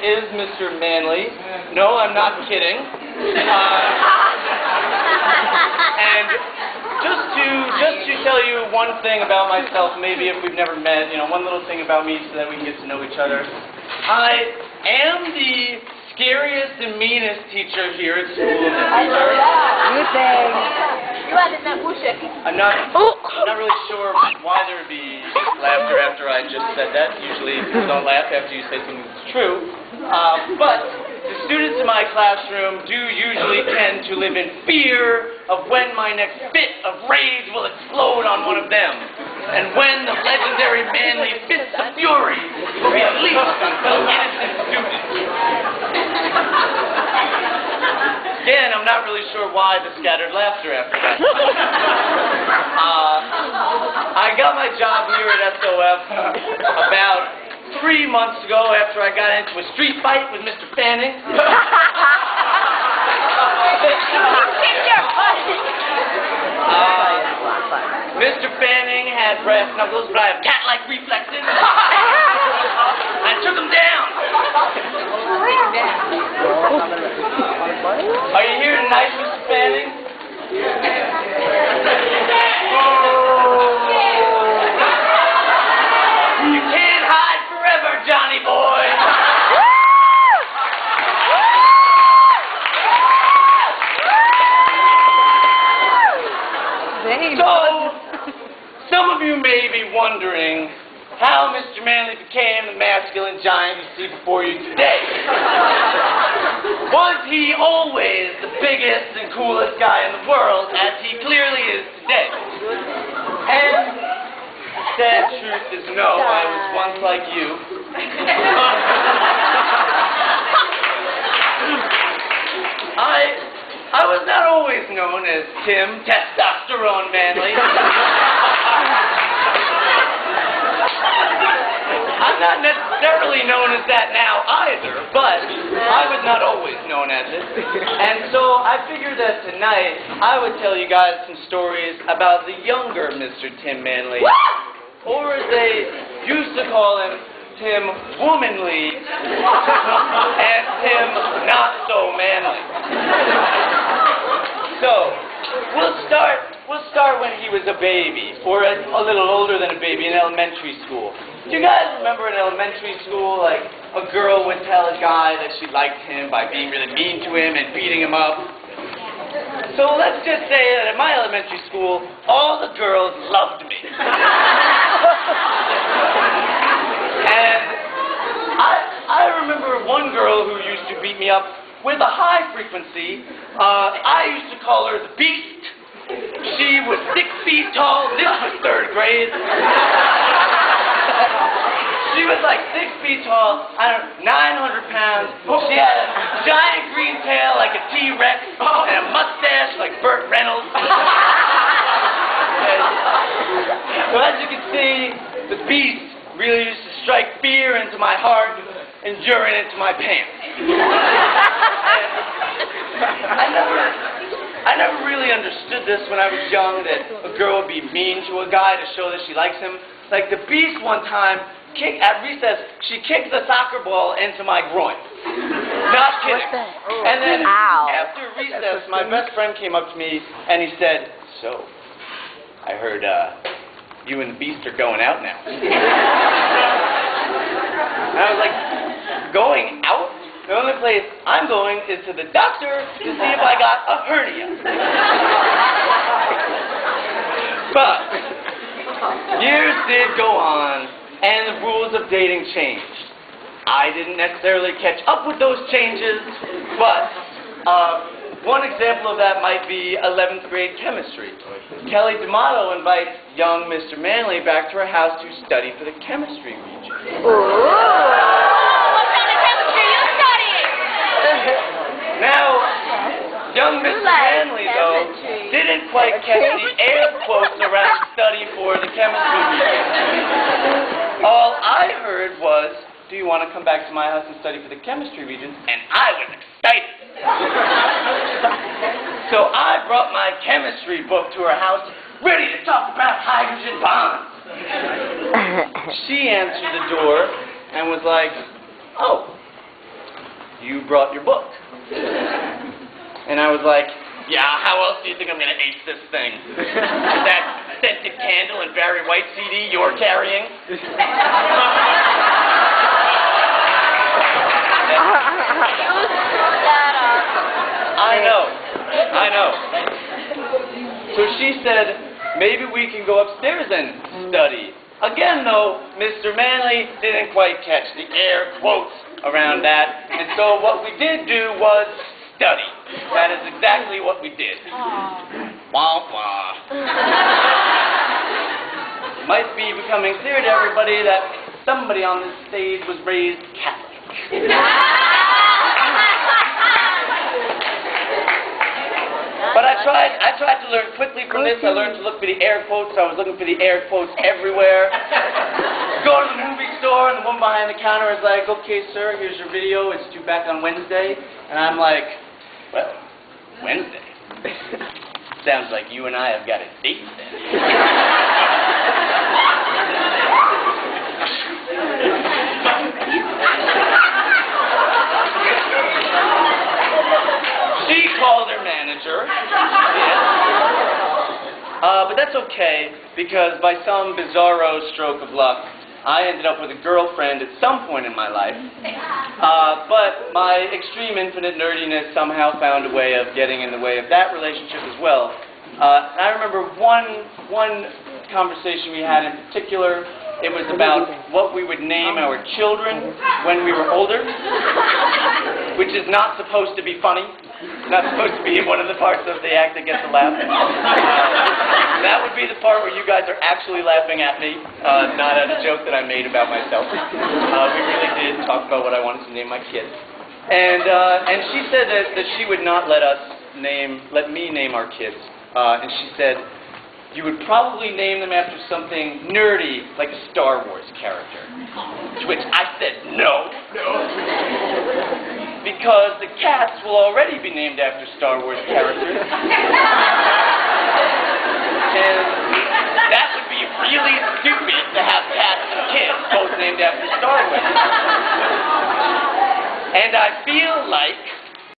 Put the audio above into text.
is Mr. Manley. No, I'm not kidding. And just to tell you one thing about myself, maybe if we've never met, one little thing about me so that we can get to know each other. I am the scariest and meanest teacher here at school. I know that. You think. I'm not really sure why there would be laughter after I just said that. Usually people don't laugh after you say something that's true. But the students in my classroom do usually tend to live in fear of when my next fit of rage will explode on one of them, and when the legendary Manley Fists of Fury will be unleashed on some innocent students. Again, I'm not really sure why the scattered laughter after that. I got my job here at SOF about 3 months ago after I got into a street fight with Mr. Fanning. Mr. Fanning had brass knuckles, but I have cat-like reflexes. I took him down. Are you here tonight, Mr. Fanning? You can't hide forever, Johnny boy. So, some of you may be wondering how Mr. Manley became the masculine giant you see before you today. Was he always the biggest and coolest guy in the world, as he clearly is today? And the sad truth is no, I was once like you. I was not always known as Tim Testosterone Manley. I'm not necessarily known as that now either, but I was not always known as it. And so I figured that tonight I would tell you guys some stories about the younger Mr. Tim Manley, or as they used to call him, Tim Womanly, and Tim Not So Manly. So, we'll start when he was a baby, or a little older than a baby, in elementary school. Do you guys remember in elementary school, like, a girl would tell a guy that she liked him by being really mean to him and beating him up? So let's just say that at my elementary school, all the girls loved me. And I remember one girl who used to beat me up with a high frequency. I used to call her the Beast. She was 6 feet tall. This was 3rd grade. She was like 6 feet tall, 900 pounds. She had a giant green tail like a T-Rex and a mustache like Burt Reynolds. So as you can see, the Beast really used to strike fear into my heart and urine into my pants. I never really understood this when I was young, that a girl would be mean to a guy to show that she likes him. Like the Beast one time, at recess, she kicked the soccer ball into my groin. Not kidding. And then after recess, my best friend came up to me and he said, "So, I heard you and the Beast are going out now." And I was like, "Going out? The only place I'm going is to the doctor to see if I got a hernia." But years did go on, and the rules of dating changed. I didn't necessarily catch up with those changes, but one example of that might be 11th grade chemistry. Kelly D'Amato invites young Mr. Manley back to her house to study for the chemistry region. Now, young Mr. Manley, though, didn't quite catch the air quotes around study for the chemistry region. All I heard was, "Do you want to come back to my house and study for the chemistry region?" And I was excited. So I brought my chemistry book to her house, ready to talk about hydrogen bonds. She answered the door and was like, "Oh, you brought your book. And I was like, yeah, how else do you think I'm going to ace this thing? That scented candle and Barry White CD you're carrying? I know. So she said, maybe we can go upstairs and study. Again, though, Mr. Manley didn't quite catch the air quotes around that. And so what we did do was study. That is exactly what we did. Wah, wah. It might be becoming clear to everybody that somebody on this stage was raised Catholic. But I tried to learn quickly from this. I learned to look for the air quotes. I was looking for the air quotes everywhere. Go to the movie store, and the woman behind the counter is like, okay, sir, here's your video. It's due back on Wednesday. And I'm like, well, Wednesday? Sounds like you and I have got a date then. She called her manager. But that's okay, because by some bizarro stroke of luck, I ended up with a girlfriend at some point in my life. But my extreme infinite nerdiness somehow found a way of getting in the way of that relationship as well. And I remember one conversation we had in particular. It was about what we would name our children when we were older, which is not supposed to be funny. It's not supposed to be one of the parts of the act that gets a laugh. That would be the part where you guys are actually laughing at me, not at a joke that I made about myself. We really did talk about what I wanted to name my kids. And she said that she would not let me name our kids. And she said, you would probably name them after something nerdy, like a Star Wars character. To which I said, no. Because the cats will already be named after Star Wars characters. And that would be really stupid to have cats and kids both named after Star Wars. And I feel like